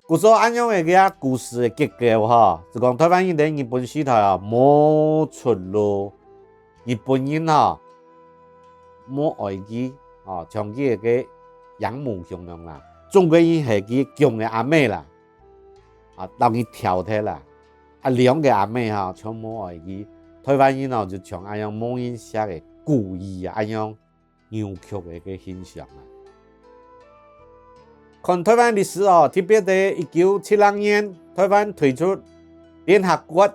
故说安样的个故事的结构哈，就讲台湾人在日本时代啊，无出路，日本人哈无爱机哦，长期个仰慕向量啦，中国人系佢强嘅阿妹啦，啊，当佢挑剔啦，啊，两个阿妹哈，全无爱机，台湾人哦就像安样某人写嘅故意啊，安样扭曲嘅个形象啊。看台湾历史哦，特别在1976年，台湾推出联合国，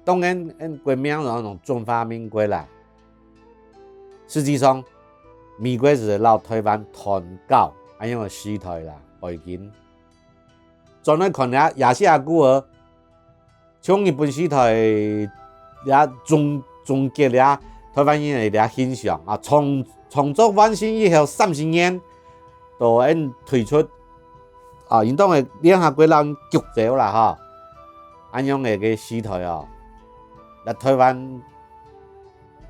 当然国名就用中华民国啦。实际上，美国是老台湾团购，安样的时代啦，背景。再来看下亚细亚孤儿，从日本时代了总结了台湾人的形象啊，创作完成以后30年。都推出啊，因当的联合国人聚焦啦哈，安样的个时代哦，那台湾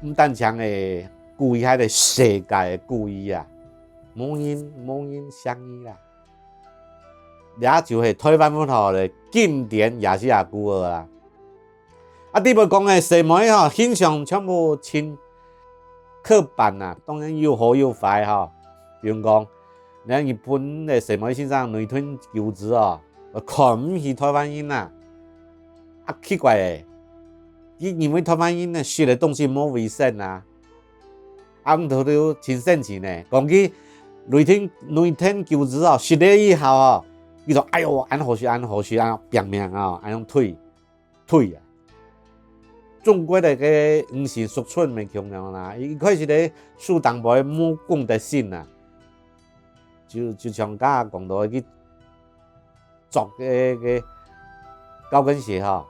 唔单讲的故意，还个世界的故意啊，无人相依啦，也就是台湾本土的经典亚细亚孤儿啦。啊，你要讲的社媒吼，形象全部亲刻板啊，当然有好有坏哈，比如讲。咱日本的社会先生内吞求职哦，看唔起台湾人呐，啊奇怪诶，伊认为台湾人呢学的东西冇卫生啊，啊唔头都真生气呢，讲起内吞求职哦，学了以后哦，伊就哎呦，安何须拼命啊，安样退啊。中国的个不是俗村咪强了啦，伊开始咧树党部冇公德心啊。就像讲到去作个高跟鞋哈，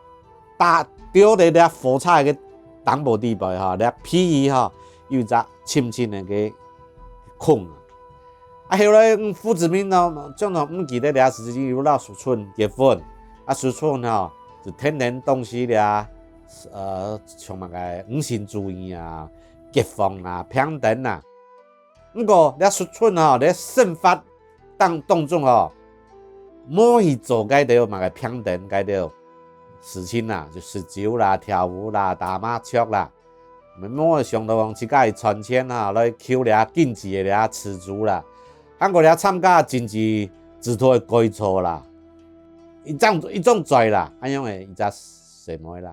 打掉在了火柴个挡部地位哈，了皮衣哈，有只深深的个孔啊。后来父子们呢，种种唔记得了自己有到树村结婚，啊树村哈就天然东西了，像那个五行主义啊、结婚啊、平等啊。不过，你说春吼，你生发当中吼，冇去做该条嘛个平等该条事情啦，就喝酒啦、跳舞啦、打麻将啦，冇上到往去甲伊传钱哈，来扣俩经济的俩吃足啦，韩国俩参加经济制度的改错啦，一种罪啦，安样的一只什么啦？